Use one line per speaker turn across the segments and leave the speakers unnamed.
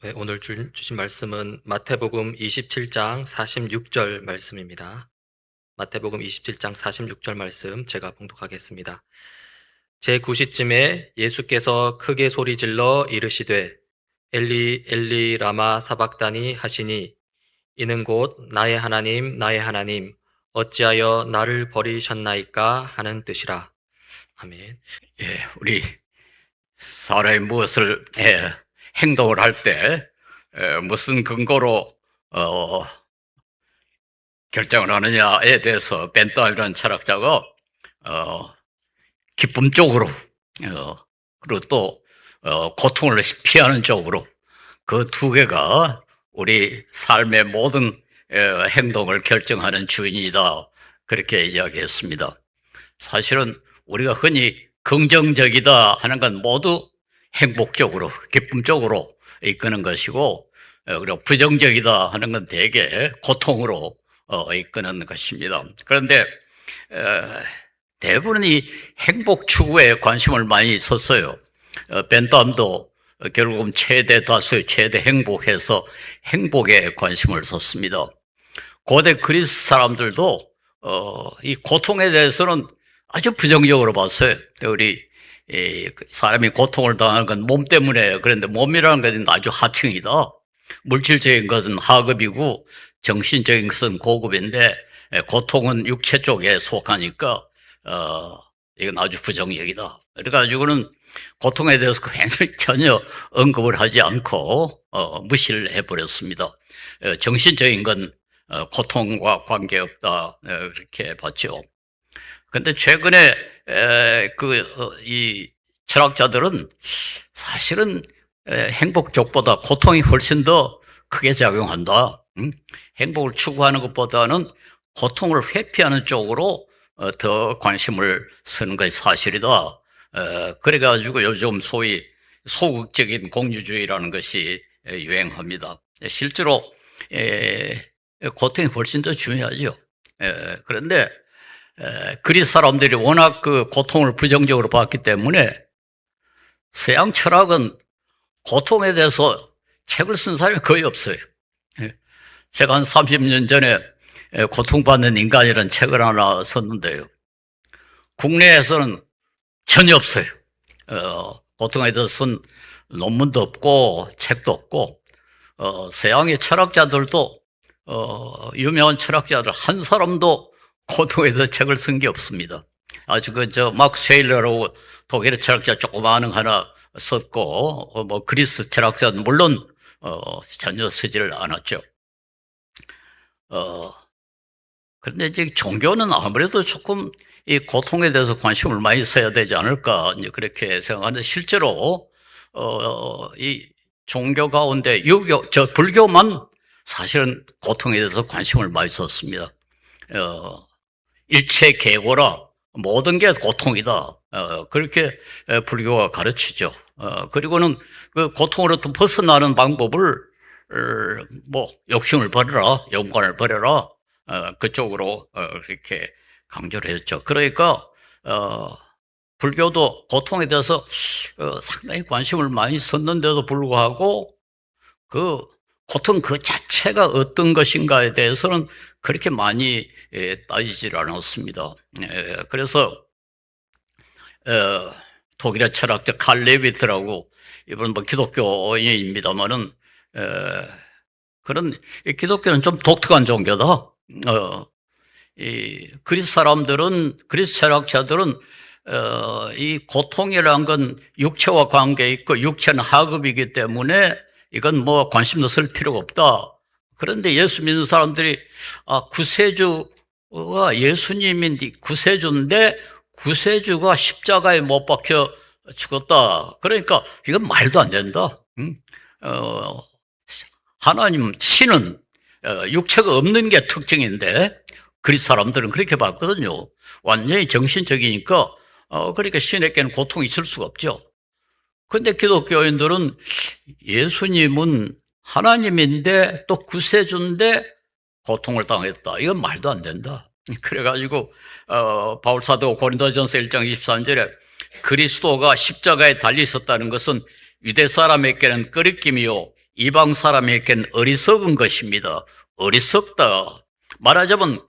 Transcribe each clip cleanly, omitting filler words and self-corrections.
네, 오늘 주신 말씀은 마태복음 27장 46절 말씀입니다. 마태복음 27장 46절 말씀 제가 봉독하겠습니다. 제9시쯤에 예수께서 크게 소리질러 이르시되 엘리 엘리 라마 사박다니 하시니 이는 곧 나의 하나님 어찌하여 나를 버리셨나이까 하는 뜻이라. 아멘.
우리 사람이 무엇을 행동을 할 때 무슨 근거로 결정을 하느냐에 대해서 벤tam이라는 철학자가 기쁨 쪽으로 그리고 또 고통을 피하는 쪽으로 그 두 개가 우리 삶의 모든 행동을 결정하는 주인이다, 그렇게 이야기했습니다. 사실은 우리가 흔히 긍정적이다 하는 건 모두 행복적으로, 기쁨적으로 이끄는 것이고, 그리고 부정적이다 하는 건 대개 고통으로 이끄는 것입니다. 그런데 대부분 이 행복 추구에 관심을 많이 썼어요. 벤tam도 결국은 최대 다수의 최대 행복해서 행복에 관심을 썼습니다. 고대 그리스 사람들도 이 고통에 대해서는 아주 부정적으로 봤어요. 우리 사람이 고통을 당하는 건 몸 때문에, 그런데 몸이라는 것은 아주 하층이다. 물질적인 것은 하급이고 정신적인 것은 고급인데 고통은 육체 쪽에 속하니까 이건 아주 부정적이다. 그래가지고는 고통에 대해서 전혀 언급을 하지 않고 무시를 해버렸습니다. 정신적인 건 고통과 관계없다, 그렇게 봤죠. 그런데 최근에 이 철학자들은 사실은 행복 쪽보다 고통이 훨씬 더 크게 작용한다. 행복을 추구하는 것보다는 고통을 회피하는 쪽으로 더 관심을 쓰는 것이 사실이다. 그래가지고 요즘 소위 소극적인 공유주의라는 것이 유행합니다. 실제로 고통이 훨씬 더 중요하죠. 그런데 그리스 사람들이 워낙 그 고통을 부정적으로 봤기 때문에 서양 철학은 고통에 대해서 책을 쓴 사람이 거의 없어요. 제가 한 30년 전에 고통받는 인간이라는 책을 하나 썼는데요, 국내에서는 전혀 없어요. 고통에 대해서 쓴 논문도 없고 책도 없고, 서양의 철학자들도 유명한 철학자들 한 사람도 고통에 대해서 책을 쓴 게 없습니다. 아주 마크 쉐일러라고 독일의 철학자 조그마한 하나 썼고, 뭐 그리스 철학자는 물론 전혀 쓰지를 않았죠. 그런데 이제 종교는 아무래도 조금 이 고통에 대해서 관심을 많이 써야 되지 않을까, 이제 그렇게 생각하는데, 실제로 이 종교 가운데 불교만 사실은 고통에 대해서 관심을 많이 썼습니다. 일체 계고라, 모든 게 고통이다, 그렇게 불교가 가르치죠. 그리고는 그 고통으로부터 벗어나는 방법을 뭐 욕심을 버려라, 영관을 버려라, 그쪽으로 그렇게 강조를 했죠. 그러니까 불교도 고통에 대해서 상당히 관심을 많이 썼는데도 불구하고 그 고통 그 자체가 어떤 것인가에 대해서는 그렇게 많이 따지질 않았습니다. 그래서 독일의 철학자 칼 레비트라고, 이분 뭐 기독교인입니다만은 그런 기독교는 좀 독특한 종교다. 이 그리스 사람들은, 그리스 철학자들은 이 고통이라는 건 육체와 관계 있고 육체는 하급이기 때문에 이건 뭐 관심도 쓸 필요가 없다. 그런데 예수 믿는 사람들이 구세주가 예수님인데, 구세주인데 구세주가 십자가에 못 박혀 죽었다. 그러니까 이건 말도 안 된다. 하나님, 신은 육체가 없는 게 특징인데 그리스 사람들은 그렇게 봤거든요. 완전히 정신적이니까 그러니까 신에게는 고통이 있을 수가 없죠. 그런데 기독교인들은 예수님은 하나님인데 또 구세주인데 고통을 당했다, 이건 말도 안 된다. 그래가지고 바울사도가 고린도전서 1장 23절에 그리스도가 십자가에 달려 있었다는 것은 유대 사람에게는 끄리낌이요 이방 사람에게는 어리석은 것입니다. 어리석다. 말하자면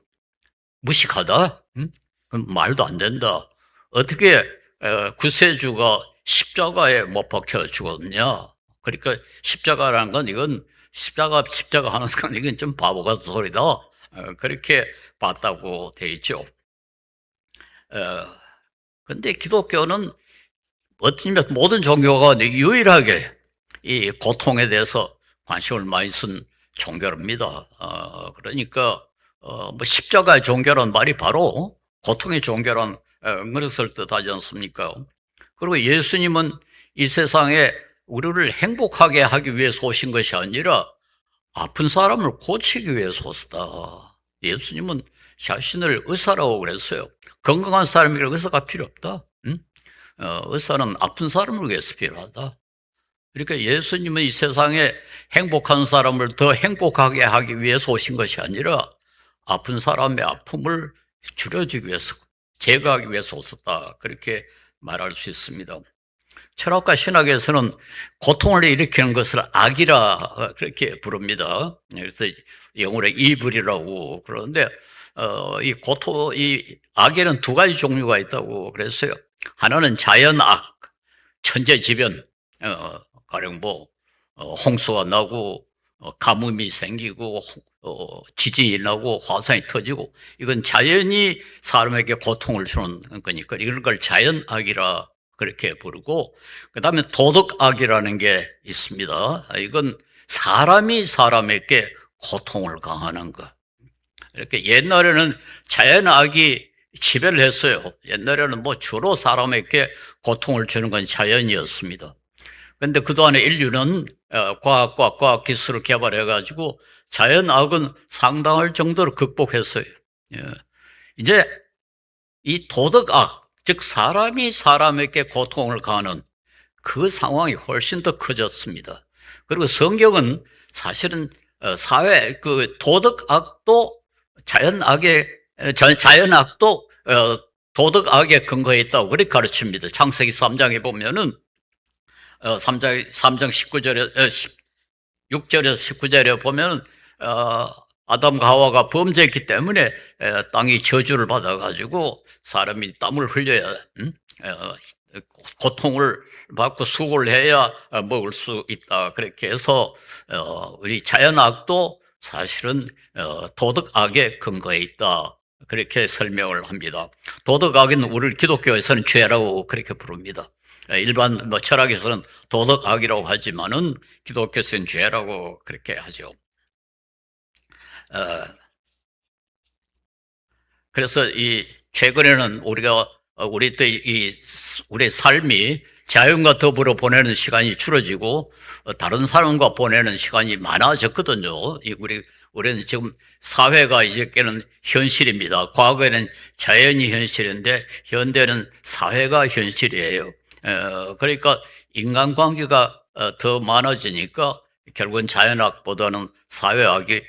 무식하다. 그럼 말도 안 된다. 어떻게 구세주가 십자가에 못 박혀 죽었냐? 그러니까 십자가라는 건 이건 십자가 하는 건 이건 좀 바보 같은 소리다. 그렇게 봤다고 돼 있죠. 그런데 기독교는 어쩌면 모든 종교가 유일하게 이 고통에 대해서 관심을 많이 쓴 종교입니다. 그러니까 뭐 십자가의 종교란 말이 바로 고통의 종교란 것을 뜻하지 않습니까? 그리고 예수님은 이 세상에 우리를 행복하게 하기 위해서 오신 것이 아니라 아픈 사람을 고치기 위해서 오셨다. 예수님은 자신을 의사라고 그랬어요. 건강한 사람에게 의사가 필요 없다. 의사는 아픈 사람을 위해서 필요하다. 그러니까 예수님은 이 세상에 행복한 사람을 더 행복하게 하기 위해서 오신 것이 아니라 아픈 사람의 아픔을 줄여주기 위해서, 제거하기 위해서 오셨다. 그렇게 말할 수 있습니다. 철학과 신학에서는 고통을 일으키는 것을 악이라 그렇게 부릅니다. 그래서 영어로 이블이라고 그러는데, 이 악에는 두 가지 종류가 있다고 그랬어요. 하나는 자연악, 천재지변, 가령 홍수가 나고, 가뭄이 생기고, 지진이 나고, 화산이 터지고, 이건 자연이 사람에게 고통을 주는 거니까, 이런 걸 자연악이라 그렇게 부르고, 그 다음에 도덕악이라는 게 있습니다. 이건 사람이 사람에게 고통을 강하는 것. 이렇게 옛날에는 자연악이 지배를 했어요. 옛날에는 주로 사람에게 고통을 주는 건 자연이었습니다. 그런데 그동안에 인류는 과학 기술을 개발해가지고 자연악은 상당할 정도로 극복했어요. 이제 이 도덕악, 즉 사람이 사람에게 고통을 가하는 그 상황이 훨씬 더 커졌습니다. 그리고 성경은 사실은 도덕악도 자연악도 도덕악에 근거해 있다고 그렇게 가르칩니다. 창세기 3장에 보면은 3장 19절에 6절에서 19절에 보면 아담과 하와가 범죄했기 때문에 땅이 저주를 받아가지고 사람이 땀을 흘려야 고통을 받고 수고를 해야 먹을 수 있다. 그렇게 해서 우리 자연악도 사실은 도덕악에 근거해 있다. 그렇게 설명을 합니다. 도덕악은 우리 기독교에서는 죄라고 그렇게 부릅니다. 일반 철학에서는 도덕악이라고 하지만은 기독교에서는 죄라고 그렇게 하죠. 그래서 최근에는 우리의 삶이 자연과 더불어 보내는 시간이 줄어지고 다른 사람과 보내는 시간이 많아졌거든요. 우리는 지금 사회가 이제는 현실입니다. 과거에는 자연이 현실인데 현대는 사회가 현실이에요. 그러니까 인간관계가 더 많아지니까 결국은 자연학보다는 사회학이,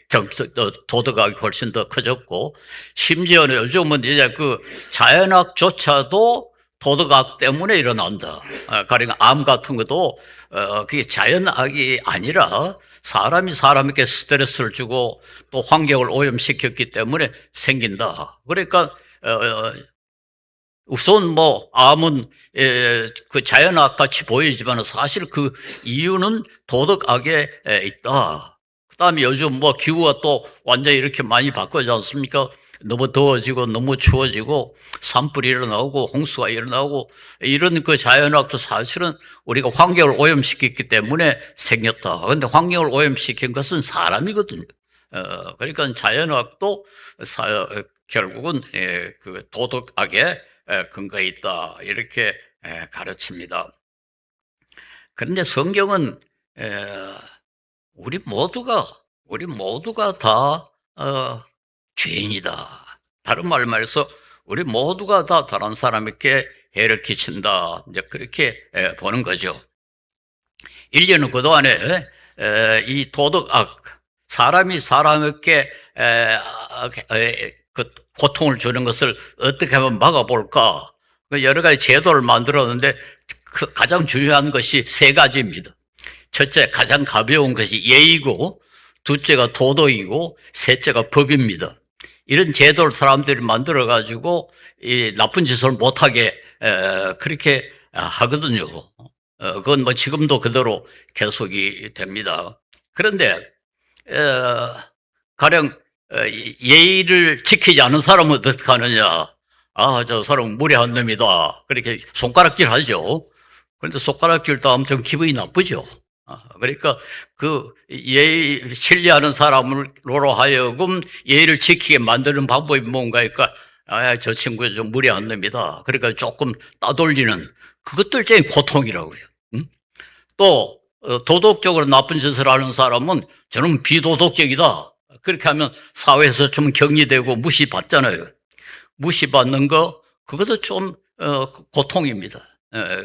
도덕학이 훨씬 더 커졌고, 심지어는 요즘은 이제 자연학조차도 도덕학 때문에 일어난다. 가령 암 같은 것도 그게 자연학이 아니라 사람이 사람에게 스트레스를 주고 또 환경을 오염시켰기 때문에 생긴다. 그러니까 우선 암은 그 자연악 같이 보이지만 사실 그 이유는 도덕악에 있다. 그 다음에 요즘 기후가 또 완전히 이렇게 많이 바뀌지 않습니까? 너무 더워지고 너무 추워지고 산불이 일어나고 홍수가 일어나고 이런 그 자연악도 사실은 우리가 환경을 오염시켰기 때문에 생겼다. 그런데 환경을 오염시킨 것은 사람이거든요. 그러니까 자연악도 결국은 그 도덕악에 근거에 있다. 이렇게 가르칩니다. 그런데 성경은 우리 모두가 다 죄인이다. 다른 말로 말해서 우리 모두가 다 다른 사람에게 해를 끼친다. 이제 그렇게 보는 거죠. 인류는 그동안에 이 도덕악, 사람이 사람에게 그 고통을 주는 것을 어떻게 하면 막아볼까? 여러 가지 제도를 만들었는데 가장 중요한 것이 세 가지입니다. 첫째, 가장 가벼운 것이 예의고, 둘째가 도덕이고, 셋째가 법입니다. 이런 제도를 사람들이 만들어가지고 이 나쁜 짓을 못하게 그렇게 하거든요. 그건 뭐 지금도 그대로 계속이 됩니다. 그런데 가령 예의를 지키지 않은 사람은 어떻게 하느냐? 아, 저 사람은 무례한 놈이다. 그렇게 손가락질 하죠. 그런데 손가락질도 아무튼 기분이 나쁘죠. 그러니까 그 예의 신뢰하는 사람으로 하여금 예의를 지키게 만드는 방법이 뭔가니까 저 친구 좀 무례한 놈이다. 그러니까 조금 따돌리는 그것도 일종의 고통이라고요. 또 도덕적으로 나쁜 짓을 하는 사람은 저는 비도덕적이다. 그렇게 하면 사회에서 좀 격리되고 무시받잖아요. 무시받는 거 그것도 좀 고통입니다.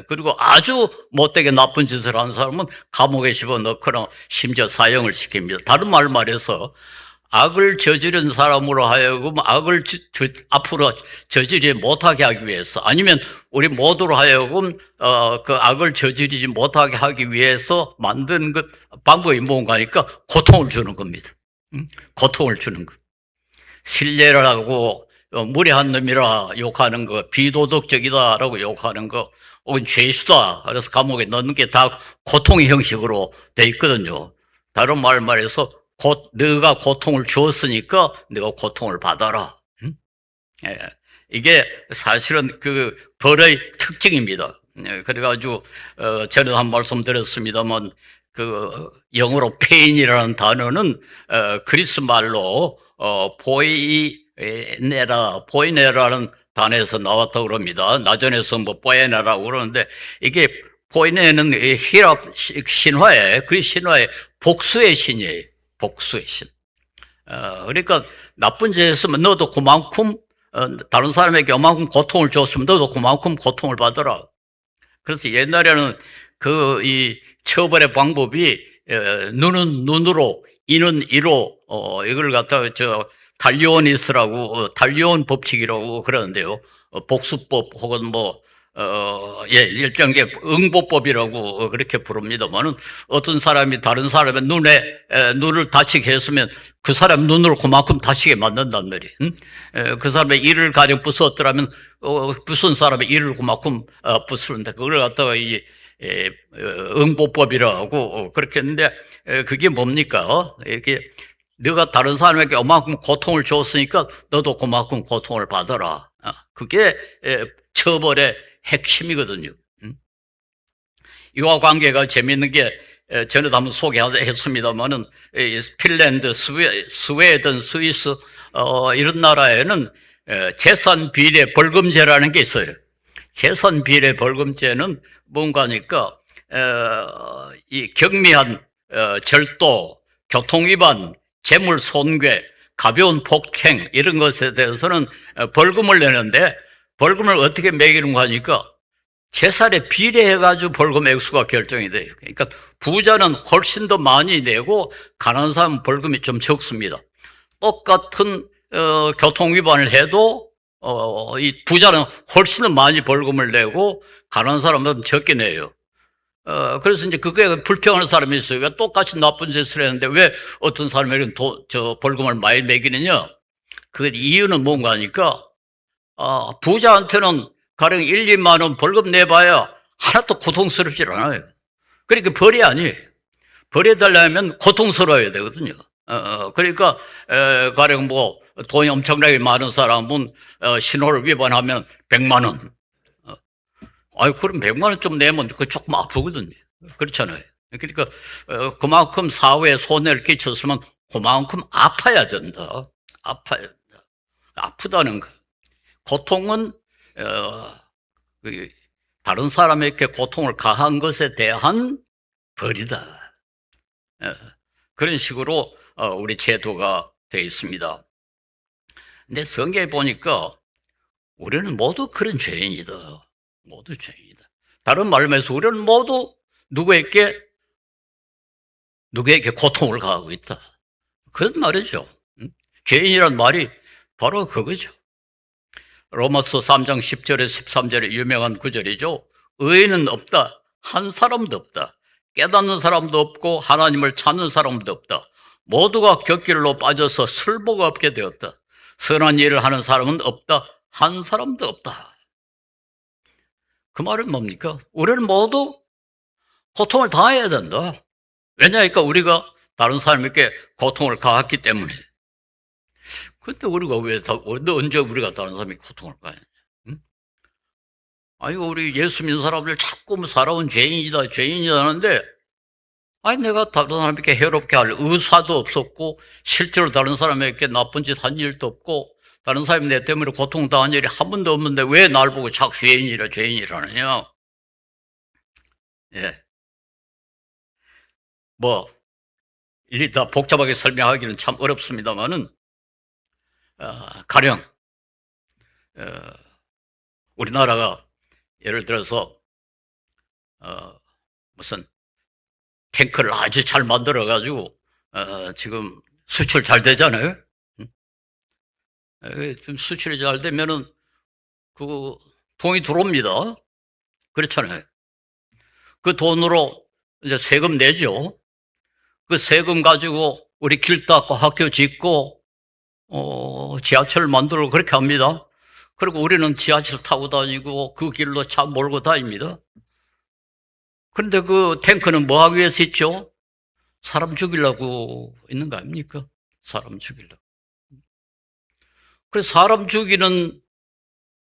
그리고 아주 못되게 나쁜 짓을 한 사람은 감옥에 집어넣거나 심지어 사형을 시킵니다. 다른 말 말해서 악을 저지른 사람으로 하여금 악을 앞으로 저지르지 못하게 하기 위해서 아니면 우리 모두로 하여금 그 악을 저지르지 못하게 하기 위해서 만든 그 방법이 뭔가 하니까 고통을 주는 겁니다. 고통을 주는 거. 신뢰를 하고 무례한 놈이라 욕하는 거, 비도덕적이다라고 욕하는 거, 혹은 죄수다. 그래서 감옥에 넣는 게 다 고통의 형식으로 돼 있거든요. 다른 말 말해서 너가 고통을 주었으니까 너가 고통을 받아라. 이게 사실은 그 벌의 특징입니다. 그래가지고 전에도 한 말씀 드렸습니다만 그 영어로 pain이라는 단어는 그리스 말로 보이네라는 단어에서 나왔다고 그럽니다. 나전에서 뭐 보이네라고 그러는데 이게 보이네는 히랍 신화에 그리스 신화의 복수의 신이에요. 복수의 신. 그러니까 나쁜 짓 했으면 너도 그만큼 다른 사람에게 요만큼 고통을 줬으면 너도 그만큼 고통을 받아라. 그래서 옛날에는 이 처벌의 방법이 눈은 눈으로 이는 이로 이걸 갖다가 달리오니스라고 달리온 법칙이라고 그러는데요. 복수법 혹은 일종의 응보법이라고 그렇게 부릅니다만은 어떤 사람이 다른 사람의 눈을 다치게 했으면 그 사람 눈을 그만큼 다치게 만든단 말이에요. 그 사람의 이를 가령 부수었더라면 부순 사람의 이를 그만큼 부수는데 그걸 갖다가 응보법이라고 그렇게 했는데 그게 뭡니까? 이게 네가 다른 사람에게 그만큼 고통을 줬으니까 너도 그만큼 고통을 받아라. 그게 처벌의 핵심이거든요. 이와 관계가 재미있는 게 전에도 한번 소개했습니다만은 핀란드, 스웨덴, 스위스 이런 나라에는 재산 비례 벌금제라는 게 있어요. 재산 비례 벌금제는 뭔가니까 이 경미한 절도, 교통위반, 재물 손괴, 가벼운 폭행 이런 것에 대해서는 벌금을 내는데 벌금을 어떻게 매기는 거 하니까 재산에 비례해가지고 벌금 액수가 결정이 돼요. 그러니까 부자는 훨씬 더 많이 내고 가난한 사람은 벌금이 좀 적습니다. 똑같은 교통위반을 해도 이 부자는 훨씬 더 많이 벌금을 내고 가난한 사람은 적게 내요. 그래서 이제 그게 불평하는 사람이 있어요. 왜 똑같이 나쁜 짓을 했는데 왜 어떤 사람에게는 벌금을 많이 매기느냐? 그 이유는 뭔가 하니까 부자한테는 가령 1, 2만 원 벌금 내봐야 하나도 고통스럽질 않아요. 그러니까 벌이 아니에요. 벌해달라면 고통스러워야 되거든요. 그러니까 가령 돈이 엄청나게 많은 사람은 신호를 위반하면 100만 원. 그럼 100만 원 좀 내면 그 조금 아프거든요. 그렇잖아요. 그러니까 그만큼 사회에 손해를 끼쳤으면 그만큼 아파야 된다. 아파야 된다. 아프다는 거. 고통은 다른 사람에게 고통을 가한 것에 대한 벌이다. 그런 식으로 우리 제도가 되어 있습니다. 근데 성경에 보니까 우리는 모두 그런 죄인이다. 모두 죄인이다. 다른 말로해서 우리는 모두 누구에게 고통을 가하고 있다. 그런 말이죠. 죄인이란 말이 바로 그거죠. 로마서 3장 10절에 13절에 유명한 구절이죠. 의인은 없다. 한 사람도 없다. 깨닫는 사람도 없고 하나님을 찾는 사람도 없다. 모두가 곁길로 빠져서 슬보가 없게 되었다. 선한 일을 하는 사람은 없다. 한 사람도 없다. 그 말은 뭡니까? 우리는 모두 고통을 당해야 된다. 왜냐하니까 우리가 다른 사람에게 고통을 가했기 때문에. 근데 우리가 언제 우리가 다른 사람에게 고통을 가해? 응? 아니, 우리 예수 믿는 사람들 자꾸 살아온 죄인이다, 죄인이다 하는데, 아니, 내가 다른 사람에게 해롭게 할 의사도 없었고, 실제로 다른 사람에게 나쁜 짓 한 일도 없고, 다른 사람이 내 때문에 고통당한 일이 한 번도 없는데 왜 날 보고 자꾸 죄인이라느냐? 예. 일일이 다 복잡하게 설명하기는 참 어렵습니다만은, 가령, 우리나라가 예를 들어서, 무슨 탱크를 아주 잘 만들어가지고, 지금 수출 잘 되잖아요? 좀 수출이 잘 되면은, 돈이 들어옵니다. 그렇잖아요. 그 돈으로 이제 세금 내죠. 그 세금 가지고 우리 길 닦고 학교 짓고, 지하철 만들고 그렇게 합니다. 그리고 우리는 지하철 타고 다니고 그 길로 차 몰고 다닙니다. 그런데 그 탱크는 뭐 하기 위해서 있죠? 사람 죽이려고 있는 거 아닙니까? 사람 죽이려고. 그래서 사람 죽이는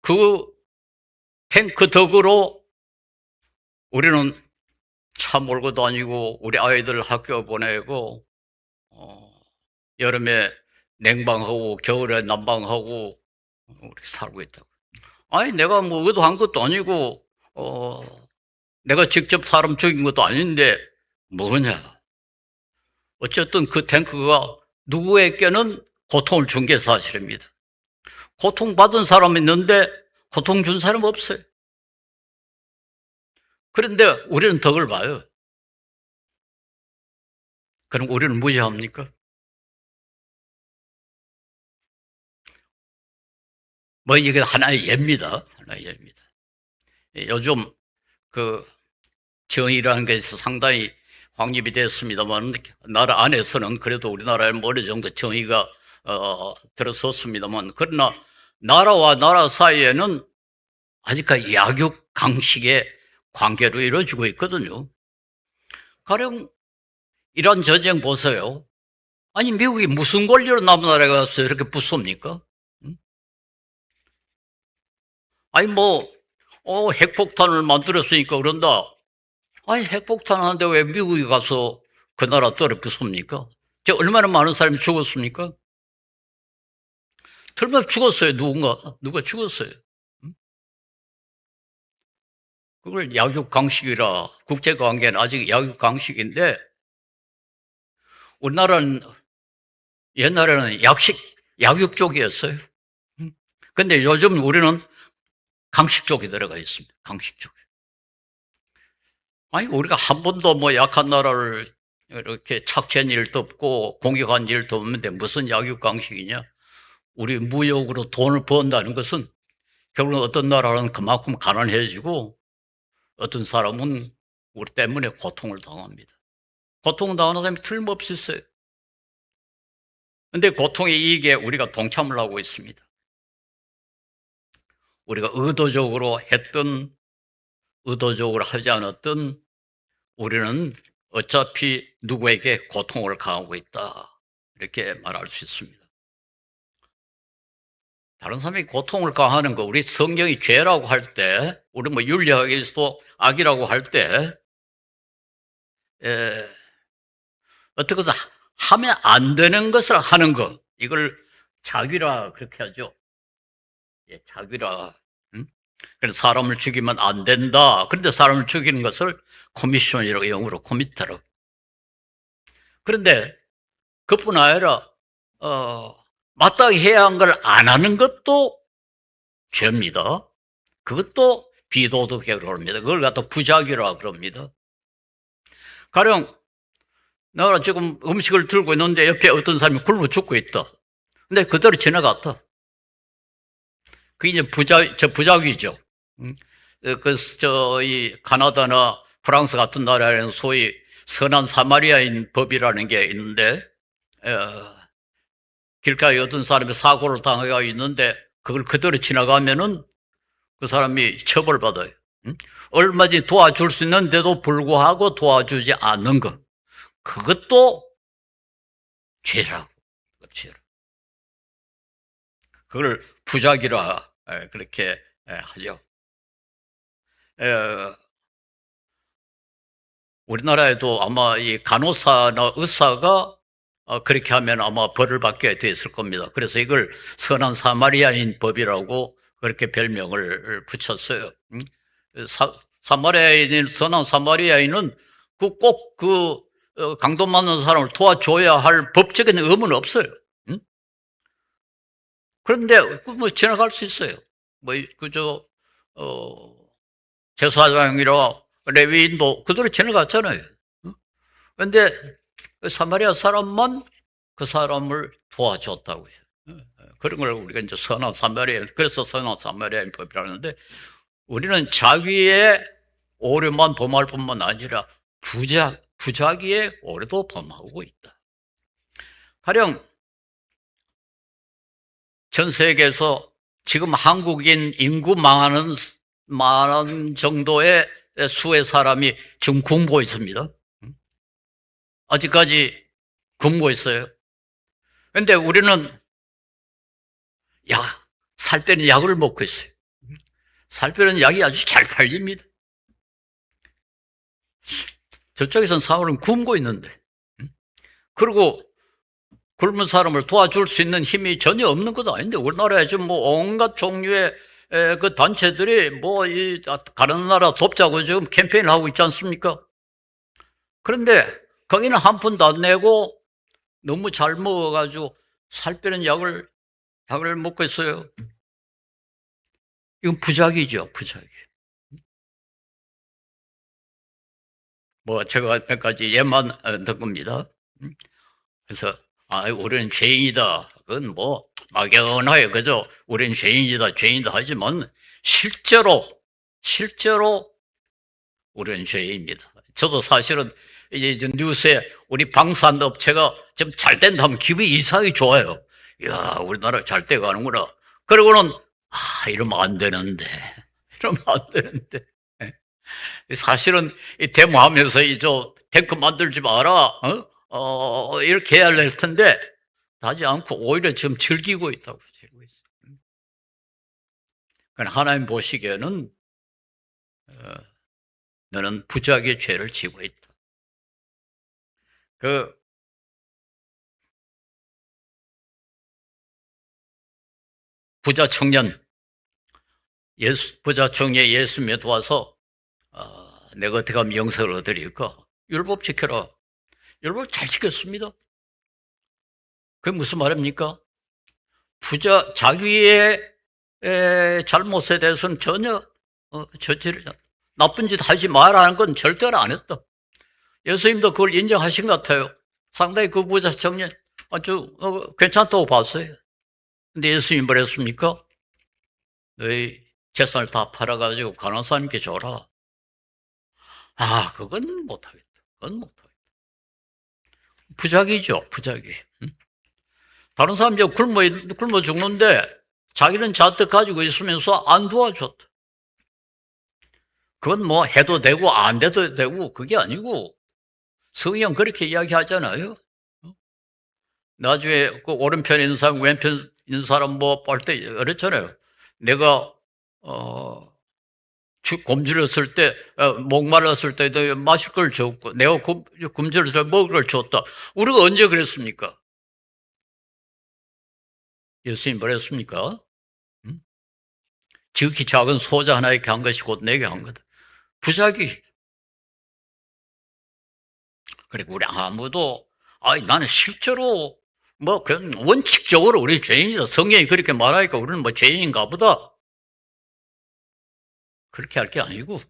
그 탱크 덕으로 우리는 차 몰고 다니고 우리 아이들 학교 보내고 여름에 냉방하고 겨울에 난방하고 우리 살고 있다고. 아니, 내가 뭐 의도한 것도 아니고 내가 직접 사람 죽인 것도 아닌데 뭐냐. 어쨌든 그 탱크가 누구에게는 고통을 준 게 사실입니다. 고통받은 사람이 있는데 고통 준 사람 없어요. 그런데 우리는 덕을 봐요. 그럼 우리는 무죄합니까? 이게 하나의 예입니다. 하나의 예입니다. 요즘 정의라는 것이 상당히 확립이 됐습니다만, 나라 안에서는 그래도 우리나라에 어느 정도 정의가 들어섰습니다만, 그러나 나라와 나라 사이에는 아직까지 약육강식의 관계로 이루어지고 있거든요. 가령 이란 전쟁 보세요. 아니, 미국이 무슨 권리로 남나라에 가서 이렇게 붙습니까? 아니, 핵폭탄을 만들었으니까 그런다. 아니, 핵폭탄 하는데 왜 미국이 가서 그 나라 뜰에 붙습니까? 얼마나 많은 사람이 죽었습니까? 틀림없이 죽었어요. 누가 죽었어요. 그걸 약육강식이라, 국제관계는 아직 약육강식인데, 우리나라는 옛날에는 약육 쪽이었어요. 근데 요즘 우리는 강식 쪽에 들어가 있습니다. 강식 쪽에. 아니, 우리가 한 번도 약한 나라를 이렇게 착취한 일도 없고 공격한 일도 없는데 무슨 약육강식이냐? 우리 무역으로 돈을 번다는 것은 결국은 어떤 나라는 그만큼 가난해지고 어떤 사람은 우리 때문에 고통을 당합니다. 고통당하는 사람이 틀림없이 있어요. 그런데 고통의 이익에 우리가 동참을 하고 있습니다. 우리가 의도적으로 했든 의도적으로 하지 않았든 우리는 어차피 누구에게 고통을 가하고 있다. 이렇게 말할 수 있습니다. 다른 사람이 고통을 가하는 거, 우리 성경이 죄라고 할 때, 우리 윤리학에서도 악이라고 할 때, 어떻게 하면 안 되는 것을 하는 것, 이걸 자귀라 그렇게 하죠. 자귀라. 그래서 사람을 죽이면 안 된다. 그런데 사람을 죽이는 것을 코미션이라고, 영어로 코미터로. 그런데 그뿐 아니라 마땅히 해야 한 걸 안 하는 것도 죄입니다. 그것도 비도덕이라고 그럽니다. 그걸 갖다 부작위라고 그럽니다. 가령 내가 지금 음식을 들고 있는데 옆에 어떤 사람이 굶어 죽고 있다. 근데 그대로 지나갔다. 그게 이제 부작위죠. 이 카나다나 프랑스 같은 나라에는 소위 선한 사마리아인 법이라는 게 있는데, 길가에 어떤 사람이 사고를 당하고 있는데 그걸 그대로 지나가면은 그 사람이 처벌받아요. 얼마든지 도와줄 수 있는데도 불구하고 도와주지 않는 것, 그것도 죄라고. 그걸 부작위라 그렇게 하죠. 우리나라에도 아마 이 간호사나 의사가 그렇게 하면 아마 벌을 받게 돼 있을 겁니다. 그래서 이걸 선한 사마리아인 법이라고 그렇게 별명을 붙였어요. 사마리아인, 선한 사마리아인은 꼭 강도 맞는 사람을 도와줘야 할 법적인 의무는 없어요. 그런데 뭐 지나갈 수 있어요. 뭐 그저 제사장이라 레위인도 그대로 지나갔잖아요. 그런데 사마리아 사람만 그 사람을 도와줬다고요. 그런 걸 우리가 이제 선한 사마리아인, 그래서 선한 사마리아인 법이라는데, 우리는 자기의 오류만 범할 뿐만 아니라 부자기의 오류도 범하고 있다. 가령 전 세계에서 지금 한국인 인구 많은 정도의 수의 사람이 지금 굶고 있습니다. 아직까지 굶고 있어요. 그런데 우리는 살 빼는 약을 먹고 있어요. 살 빼는 약이 아주 잘 팔립니다. 저쪽에서는 사람은 굶고 있는데, 그리고 굶은 사람을 도와줄 수 있는 힘이 전혀 없는 것도 아닌데, 우리나라에 지금 뭐 온갖 종류의 그 단체들이 다른 나라 돕자고 지금 캠페인을 하고 있지 않습니까? 그런데 거기는 한 푼도 안 내고 너무 잘 먹어가지고 살 빼는 약을 먹고 있어요. 이건 부작위죠, 부작위. 제가 몇 가지 예만 든 겁니다. 그래서 우리는 죄인이다. 그건 막연하게 그저 우리는 죄인이다 하지만 실제로 우리는 죄인입니다. 저도 사실은 이제 뉴스에 우리 방산업체가 좀 잘 된다면 기분이 이상하게 좋아요. 이야, 우리나라 잘 돼가는구나. 그러고는 이러면 안 되는데. 사실은 이 데모하면서 탱크 만들지 마라. 이렇게 해야 할 텐데 하지 않고 오히려 지금 즐기고 있다고. 그러니까 하나님 보시기에는 너는 부작위의 죄를 지고 있다. 부자 청년, 부자 청년 예수 믿어 와서 내가 어떻게 하면 영생을 얻으리까? 율법 지켜라. 율법 잘 지켰습니다. 그게 무슨 말입니까? 자기의 잘못에 대해서는 전혀 나쁜 짓 하지 말라는 건 절대로 안 했다. 예수님도 그걸 인정하신 것 같아요. 상당히 그 부자 청년 아주 괜찮다고 봤어요. 근데 예수님이 뭐랬습니까? 너희 재산을 다 팔아가지고 가난한 사람께 줘라. 그건 못하겠다. 부작위죠, 부작위. 다른 사람이 굶어 죽는데 자기는 잔뜩 가지고 있으면서 안 도와줬다. 그건 해도 되고 안 돼도 되고 그게 아니고, 성경 그렇게 이야기하잖아요. 나중에 그 오른편에 있는 사람, 왼편에 있는 사람 볼 때 그랬잖아요. 내가 굶주렸을 때, 목말랐을 때 마실 걸 줬고, 내가 굶주렸을 때 먹을 걸 줬다. 우리가 언제 그랬습니까? 예수님 뭐랬습니까? 지극히 작은 소자 하나에게 한 것이 곧 내게 한 거다. 부작위. 그리고 우리 아무도 나는 실제로 그냥 원칙적으로 우리 죄인이다. 성경이 그렇게 말하니까 우리는 죄인인가 보다. 그렇게 할 게 아니고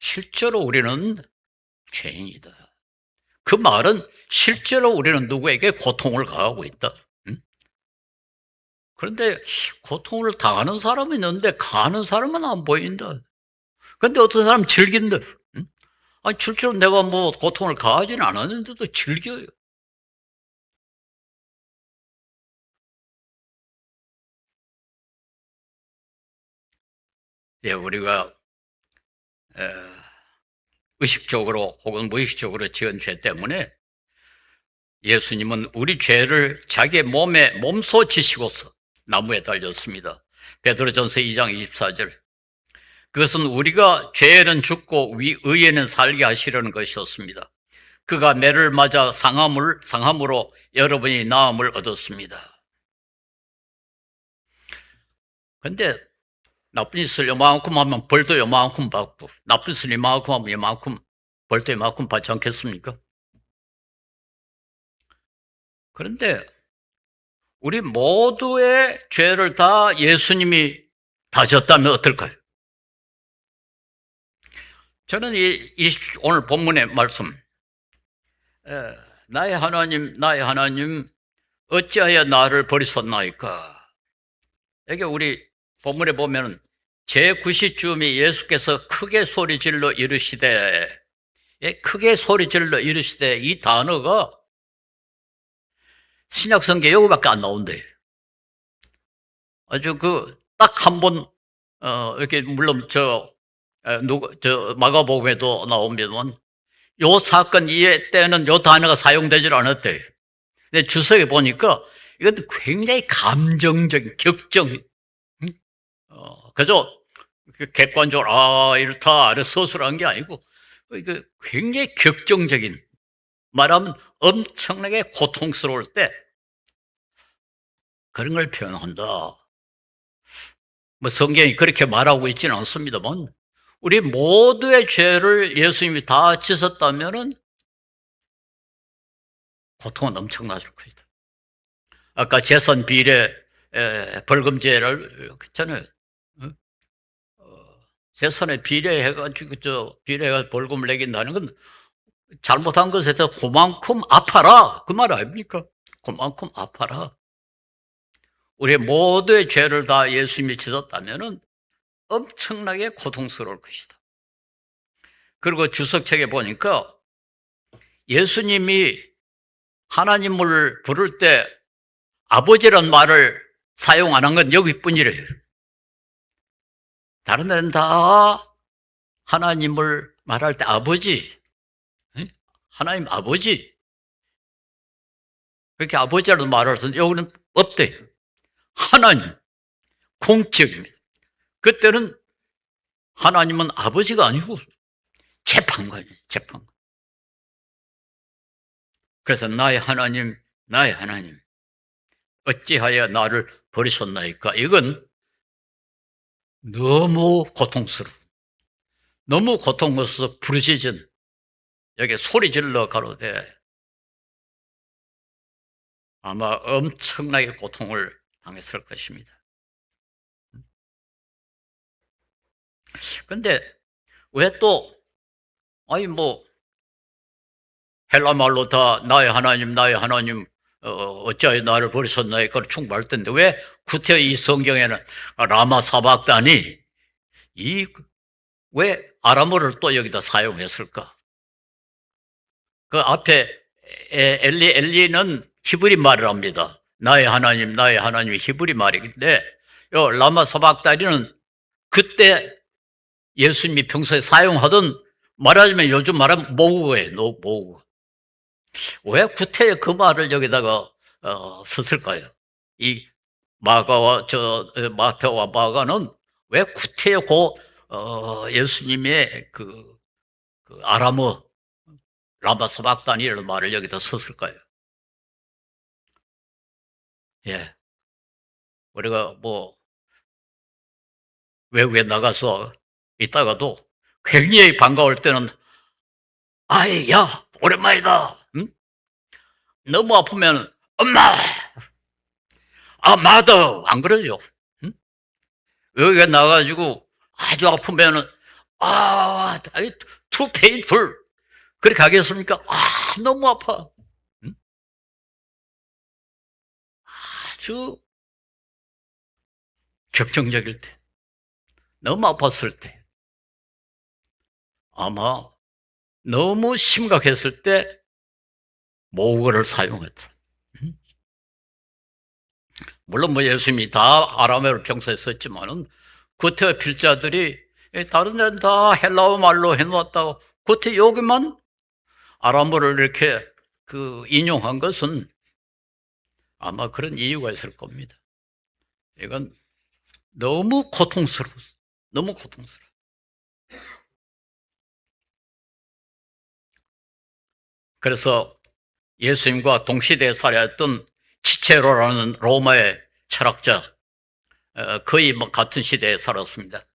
실제로 우리는 죄인이다. 그 말은 실제로 우리는 누구에게 고통을 가하고 있다. 그런데 고통을 당하는 사람이 있는데 가하는 사람은 안 보인다. 그런데 어떤 사람은 즐긴다. 아니, 실제로 내가 뭐 고통을 가하지는 않았는데도 즐겨요. 예, 우리가 에, 의식적으로 혹은 무의식적으로 지은 죄 때문에 예수님은 우리 죄를 자기의 몸소 지시고서 나무에 달렸습니다. 베드로전서 2장 24절. 그것은 우리가 죄에는 죽고 의에는 살게 하시려는 것이었습니다. 그가 매를 맞아 상함으로 여러분이 나음을 얻었습니다. 그런데 나쁜 짓을 요만큼 하면 벌도 요만큼 받고, 나쁜 짓을 이만큼 하면 이만큼 벌도 이만큼 받지 않겠습니까? 그런데 우리 모두의 죄를 다 예수님이 다졌다면 어떨까요? 저는 오늘 본문의 말씀, 나의 하나님, 어찌하여 나를 버리셨나이까? 여기 우리 본문에 보면 제9시쯤이 예수께서 크게 소리질러 이르시되, 크게 소리질러 이르시되, 이 단어가 신약성경 여기밖에 안 나온대요. 아주 딱 한 번, 이렇게, 물론 마가복음에도 나오면, 요 사건 이해 때는 요 단어가 사용되질 않았대요. 근데 주석에 보니까 이것도 굉장히 감정적인, 그저 객관적으로, 이렇다, 서술한 게 아니고, 이게 굉장히 격정적인, 말하면 엄청나게 고통스러울 때, 그런 걸 표현한다. 뭐 성경이 그렇게 말하고 있지는 않습니다만, 우리 모두의 죄를 예수님이 다 씻었다면은 고통은 엄청나질 것이다. 아까 재산 비례 벌금제를 했잖아요. 재산에 비례해가지고 비례가 벌금을 내긴다는 건 잘못한 것에서 그만큼 아파라 그 말 아닙니까? 그만큼 아파라. 우리 모두의 죄를 다 예수님이 씻었다면은 엄청나게 고통스러울 것이다. 그리고 주석책에 보니까 예수님이 하나님을 부를 때 아버지란 말을 사용 안 한 건 여기뿐이래요. 다른 데는 다 하나님을 말할 때 아버지, 하나님 아버지, 그렇게 아버지라는 말을 쓰는데 여기는 없대요. 하나님, 공적입니다. 그때는 하나님은 아버지가 아니고 재판관이에요, 재판관. 그래서 나의 하나님, 어찌하여 나를 버리셨나이까? 이건 너무 고통스러워. 너무 고통스러워서 부르짖은, 여기 소리 질러 가로되 아마 엄청나게 고통을 당했을 것입니다. 그런데 왜 또, 헬라 말로 다 나의 하나님, 어찌하여 나를 버리셨나이까 충분할 텐데 왜 구태 이 성경에는 라마 사박다니 왜 아람어를 또 여기다 사용했을까? 그 앞에 엘리는 히브리 말을 합니다. 나의 하나님 히브리 말이긴데 요 라마 사박다니는 그때 예수님이 평소에 사용하던, 말하자면 요즘 말하면 모국어예요. 모국어. 왜 구태의 그 말을 여기다가 썼을까요? 이 마태와 마가는 왜 구태의 예수님의 그 아람어 라마 사박다니라는 말을 여기다 썼을까요? 예, 우리가 외국에 나가서 있다가도 굉장히 반가울 때는 아이 야 오랜만이다. 응? 너무 아프면 엄마, 마더 안 그러죠? 응? 여기가 나가지고 아주 아프면은 too painful 그렇게 하겠습니까? 너무 아파. 응? 아주 격정적일 때, 너무 아팠을 때 아마 너무 심각했을 때 모국어를 사용했어. 물론 뭐 예수님이 다 아람어를 평소에 썼지만은 그때 필자들이 다른 데는 다 헬라어 말로 해놓았다고 그때 여기만 아람어를 이렇게 인용한 것은 아마 그런 이유가 있을 겁니다. 이건 너무 고통스러웠어. 너무 고통스러워. 그래서 예수님과 동시대에 살아있던 치체로라는 로마의 철학자, 거의 뭐 같은 시대에 살았습니다.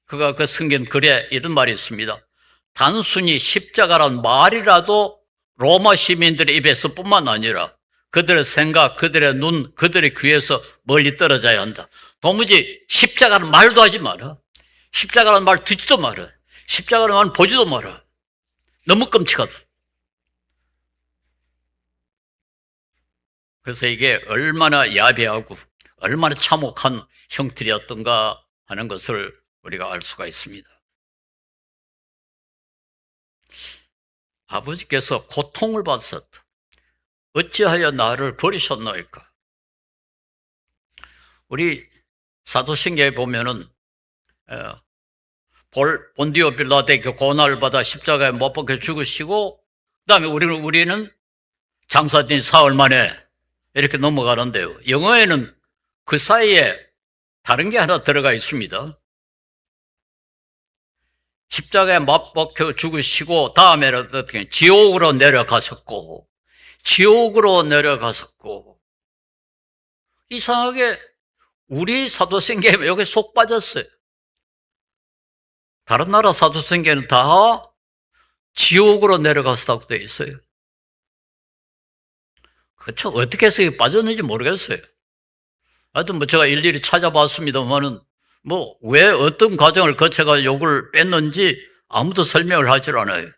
그가 그 성경 글에 이런 말이 있습니다. 단순히 십자가란 말이라도 로마 시민들의 입에서 뿐만 아니라 그들의 생각, 그들의 눈, 그들의 귀에서 멀리 떨어져야 한다. 도무지 십자가는 말도 하지 마라. 십자가라는 말 듣지도 마라. 십자가라는 말 보지도 마라. 너무 끔찍하다. 그래서 이게 얼마나 야비하고 얼마나 참혹한 형틀이었던가 하는 것을 우리가 알 수가 있습니다. 아버지께서 고통을 받으셨다. 어찌하여 나를 버리셨나이까? 우리 사도신경에 보면은 본디오 빌라도에게 고난을 받아 십자가에 못 박혀 죽으시고 그다음에 우리는 장사된 사흘 만에 이렇게 넘어가는데요. 영어에는 그 사이에 다른 게 하나 들어가 있습니다. 십자가에 못 박혀 죽으시고 다음에는 어떻게 지옥으로 내려가셨고 이상하게 우리 사도신경에 여기 속 빠졌어요. 다른 나라 사도신경은 다 지옥으로 내려갔다고 되어 있어요. 그렇죠. 어떻게 해서 빠졌는지 모르겠어요. 하여튼 뭐 제가 일일이 찾아봤습니다만은 뭐 왜 어떤 과정을 거쳐가 욕을 뺐는지 아무도 설명을 하질 않아요.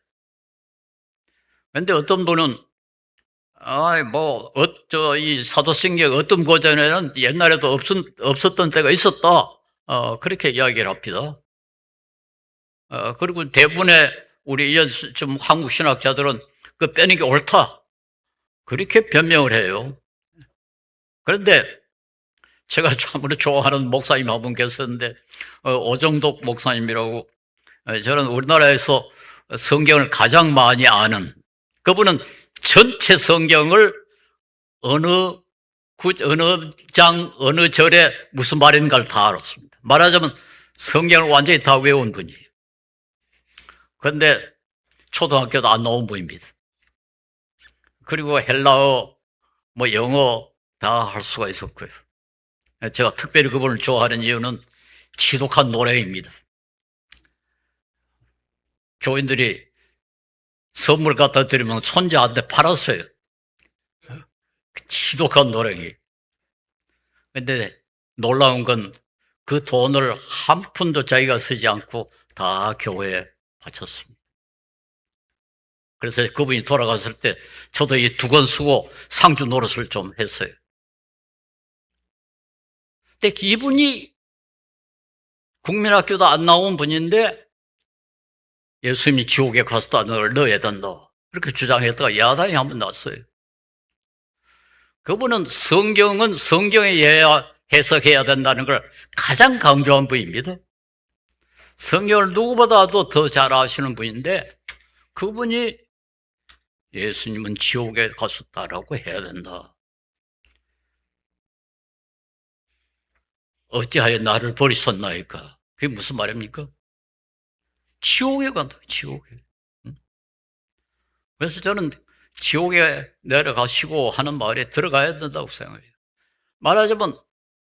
그런데 어떤 분은 이 사도신경 어떤 버전에는 옛날에도 없었던 때가 있었다. 그렇게 이야기를 합니다. 그리고 대부분의 우리 좀 한국 신학자들은 그 빼는 게 옳다. 그렇게 변명을 해요. 그런데 제가 참으로 좋아하는 목사님 한 분 계셨는데 오정독 목사님이라고 저는 우리나라에서 성경을 가장 많이 아는 그분은 전체 성경을 어느 장, 어느 절에 무슨 말인가를 다 알았습니다. 말하자면 성경을 완전히 다 외운 분이에요. 그런데 초등학교도 안 나온 분입니다. 그리고 헬라어, 영어 다 할 수가 있었고요. 제가 특별히 그분을 좋아하는 이유는 지독한 노래입니다. 교인들이 선물 갖다 드리면 손자한테 팔았어요. 지독한 노래기. 근데 놀라운 건 그 돈을 한 푼도 자기가 쓰지 않고 다 교회에 바쳤습니다. 그래서 그분이 돌아갔을 때 저도 이 두 권 쓰고 상주 노릇을 좀 했어요. 근데 이분이 국민학교도 안 나온 분인데 예수님이 지옥에 가서도 너를 넣어야 된다. 그렇게 주장했다가 야단이 한번 났어요. 그분은 성경은 성경에 의해 해석해야 된다는 걸 가장 강조한 분입니다. 성경을 누구보다도 더 잘 아시는 분인데 그분이 예수님은 지옥에 갔었다라고 해야 된다. 어찌하여 나를 버리셨나이까? 그게 무슨 말입니까? 지옥에 간다, 지옥에. 그래서 저는 지옥에 내려가시고 하는 말에 들어가야 된다고 생각해요. 말하자면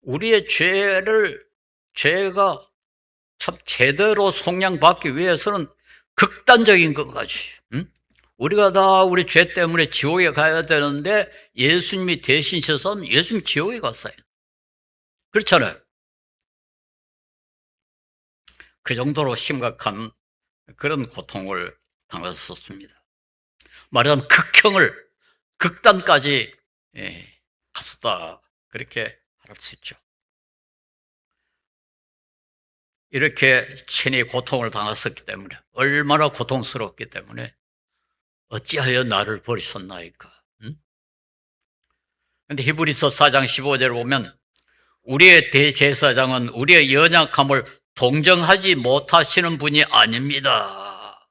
우리의 죄가 참 제대로 속량받기 위해서는 극단적인 것까지. 우리가 다 우리 죄 때문에 지옥에 가야 되는데 예수님이 대신셔서 예수님 지옥에 갔어요. 그렇잖아요. 그 정도로 심각한 그런 고통을 당하셨습니다. 말하자면 극단까지 갔었다. 그렇게 할 수 있죠. 이렇게 친히 고통을 당했었기 때문에, 얼마나 고통스럽기 때문에 어찌하여 나를 버리셨나이까. 그런데 히브리서 4장 15절을 보면 우리의 대제사장은 우리의 연약함을 동정하지 못하시는 분이 아닙니다.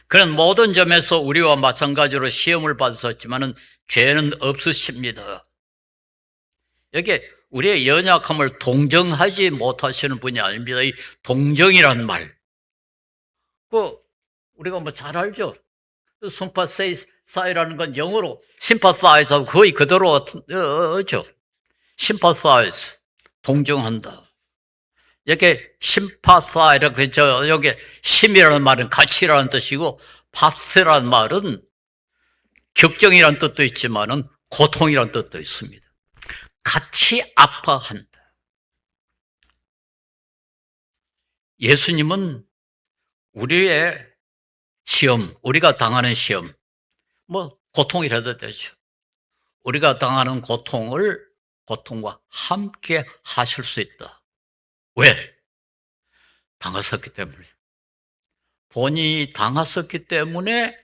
그는 모든 점에서 우리와 마찬가지로 시험을 받으셨지만 죄는 없으십니다. 여기에 우리의 연약함을 동정하지 못하시는 분이 아닙니다. 이 동정이란 말, 우리가 뭐 잘 알죠. sympathiz이라는 건 영어로 sympathize하고 거의 그대로죠. sympathize, 동정한다. 여기 sympathize, 여기 심이라는 말은 가치라는 뜻이고, path라는 말은 격정이라는 뜻도 있지만은 고통이라는 뜻도 있습니다. 같이 아파한다. 예수님은 우리의 시험, 우리가 당하는 시험, 뭐 고통이라도 되죠. 우리가 당하는 고통과 함께 하실 수 있다. 왜? 당하셨기 때문에. 본인이 당하셨기 때문에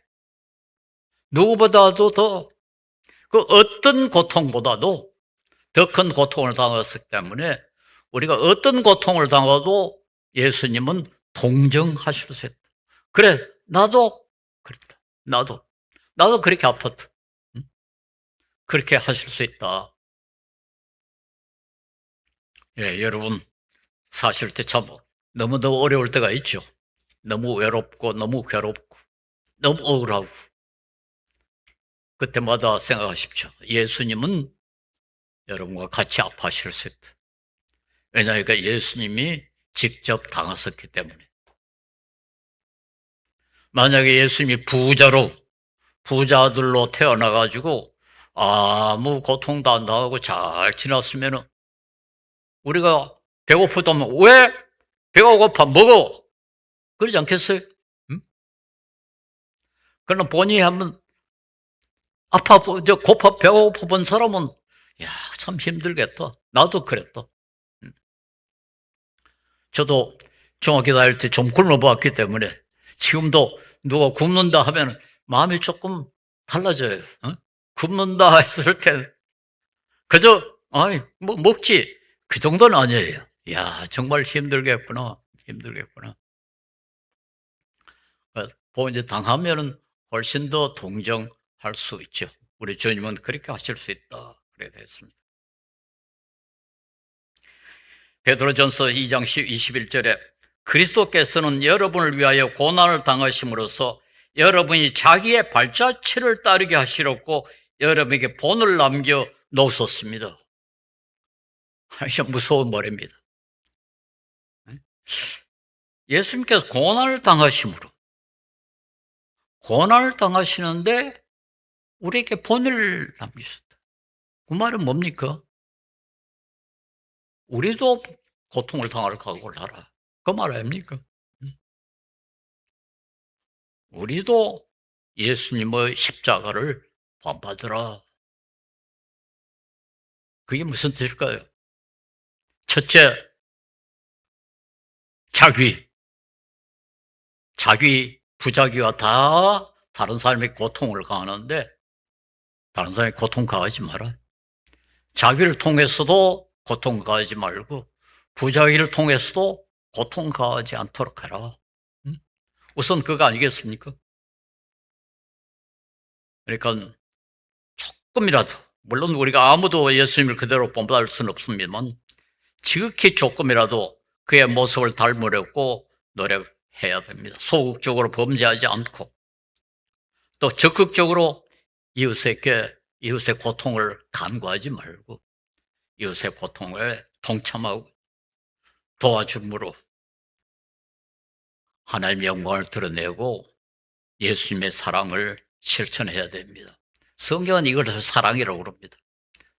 누구보다도 그 어떤 고통보다도 더 큰 고통을 당했기 때문에 우리가 어떤 고통을 당해도 예수님은 동정하실 수 있다. 그래, 나도 그랬다. 나도 그렇게 아팠다. 그렇게 하실 수 있다. 예, 여러분, 사실 때 참 너무도 어려울 때가 있죠. 너무 외롭고, 너무 괴롭고, 너무 억울하고. 그때마다 생각하십시오. 예수님은 여러분과 같이 아파하실 수 있다. 왜냐하면 예수님이 직접 당하셨기 때문에. 만약에 예수님이 부자들로 태어나가지고 아무 고통도 안 당하고 잘 지났으면 우리가 배고프다면 왜 배가 고파 먹어 그러지 않겠어요? 그러나 본인이 한번 배가 고픈 사람은 야, 참 힘들겠다. 나도 그랬다. 저도 중학교 다닐 때 좀 굶어봤기 때문에 지금도 누가 굶는다 하면 마음이 조금 달라져요. 굶는다 했을 때 그저 뭐 먹지 그 정도는 아니에요. 야, 정말 힘들겠구나. 본인이 당하면은 훨씬 더 동정할 수 있죠. 우리 주님은 그렇게 하실 수 있다. 그래 됐습니다. 베드로전서 2장 21절에 그리스도께서는 여러분을 위하여 고난을 당하심으로써 여러분이 자기의 발자취를 따르게 하시려고 여러분에게 본을 남겨 놓으셨습니다. 참 무서운 말입니다. 예수님께서 고난을 당하시는데 우리에게 본을 남기셨다. 그 말은 뭡니까? 우리도 고통을 당할 각오를 하라. 그 말 아닙니까? 우리도 예수님의 십자가를 본받으라. 그게 무슨 뜻일까요? 첫째, 자기 부자기와 다 다른 사람의 고통을 가하는데 다른 사람의 고통 가하지 마라. 자기를 통해서도 고통 가하지 말고 부자기를 통해서도 고통 가하지 않도록 해라. 우선 그거 아니겠습니까? 그러니까 조금이라도, 물론 우리가 아무도 예수님을 그대로 본받을 수는 없습니다만 지극히 조금이라도 그의 모습을 닮으려고 노력해야 됩니다. 소극적으로 범죄하지 않고 또 적극적으로 이웃의 고통을 간과하지 말고 이웃의 고통을 동참하고 도와줌으로 하나님의 영광을 드러내고 예수님의 사랑을 실천해야 됩니다. 성경은 이걸 사랑이라고 그럽니다.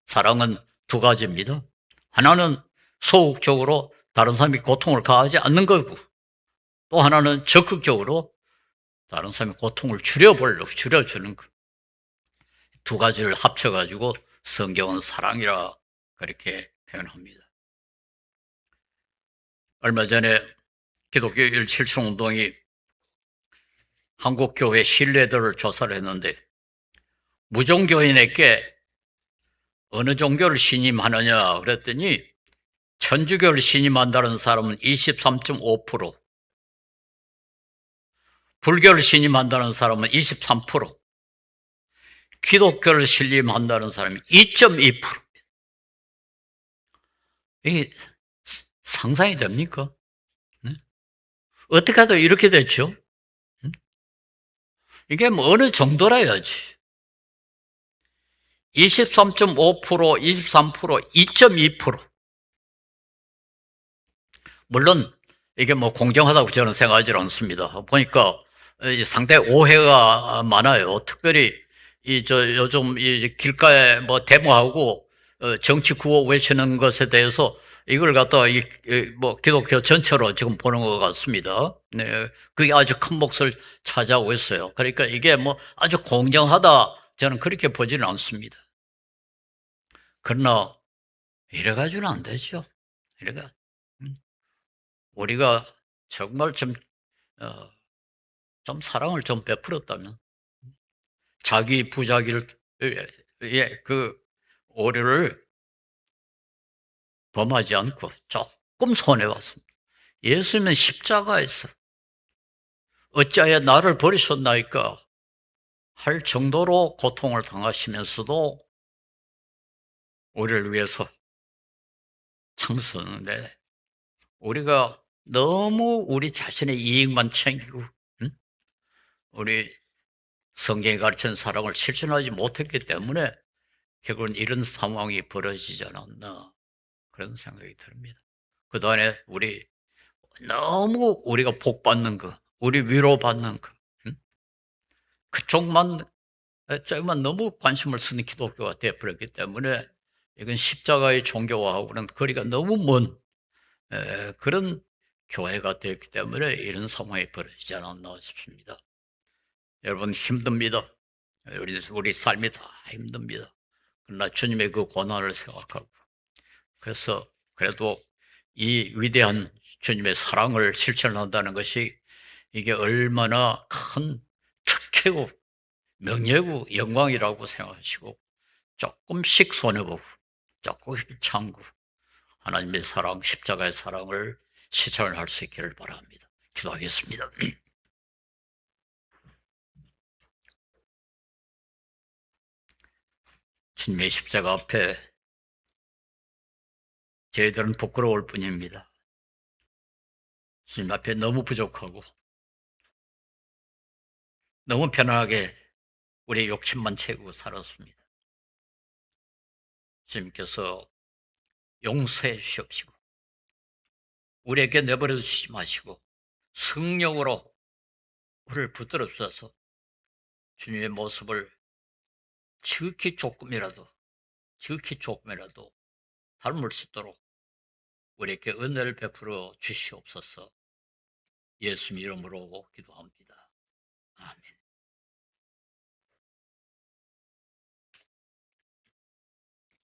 사랑은 두 가지입니다. 하나는 소극적으로 다른 사람이 고통을 가하지 않는 거고 또 하나는 적극적으로 다른 사람의 고통을 줄여주는 것. 두 가지를 합쳐가지고 성경은 사랑이라 그렇게 표현합니다. 얼마 전에 기독교 177 운동이 한국교회 신뢰도를 조사를 했는데 무종교인에게 어느 종교를 신임하느냐 그랬더니 천주교를 신임한다는 사람은 23.5%, 불교를 신임한다는 사람은 23%, 기독교를 신임한다는 사람이 2.2%. 이게 상상이 됩니까? 어떻게 하다 이렇게 됐죠? 이게 뭐 어느 정도라야지. 23.5%, 23%, 2.2%. 물론 이게 뭐 공정하다고 저는 생각하지 않습니다. 보니까 상당히 오해가 많아요. 특별히 요즘 길가에 뭐 데모하고 정치 구호 외치는 것에 대해서 이걸 갖다가 뭐 기독교 전체로 지금 보는 것 같습니다. 네, 그게 아주 큰 몫을 차지하고 있어요. 그러니까 이게 뭐 아주 공정하다 저는 그렇게 보지는 않습니다. 그러나 이래 가지고는 안 되죠. 이래가 우리가 정말 좀 사랑을 좀 베풀었다면 자기 부자기를 그 오류를 범하지 않고 조금 손해봤습니다. 예수님은 십자가에서 어찌하여 나를 버리셨나이까 할 정도로 고통을 당하시면서도 우리를 위해서 참으셨는데 우리가 너무 우리 자신의 이익만 챙기고 우리 성경이 가르치는 사랑을 실천하지 못했기 때문에 결국은 이런 상황이 벌어지지 않았나 그런 생각이 듭니다. 그동안에 너무 우리가 복받는 거, 우리 위로받는 거 그쪽만 너무 관심을 쓰는 기독교가 되어버렸기 때문에 이건 십자가의 종교와하고는 거리가 너무 먼 그런 교회가 되었기 때문에 이런 상황이 벌어지지 않았나 싶습니다. 여러분 힘듭니다. 우리 삶이 다 힘듭니다. 그러나 주님의 그 고난을 생각하고 그래서 그래도 이 위대한 주님의 사랑을 실천한다는 것이 이게 얼마나 큰 특혜고 명예고 영광이라고 생각하시고 조금씩 손해보고 조금씩 참고 하나님의 사랑, 십자가의 사랑을 실천을 할 수 있기를 바랍니다. 기도하겠습니다. 주님의 십자가 앞에 저희들은 부끄러울 뿐입니다. 주님 앞에 너무 부족하고 너무 편안하게 우리의 욕심만 채우고 살았습니다. 주님께서 용서해 주시옵시고 우리에게 내버려 두시지 마시고 성령으로 우리를 붙들어주셔서 주님의 모습을 지극히 조금이라도 닮을 수 있도록 우리에게 은혜를 베풀어 주시옵소서. 예수님 이름으로 기도합니다. 아멘.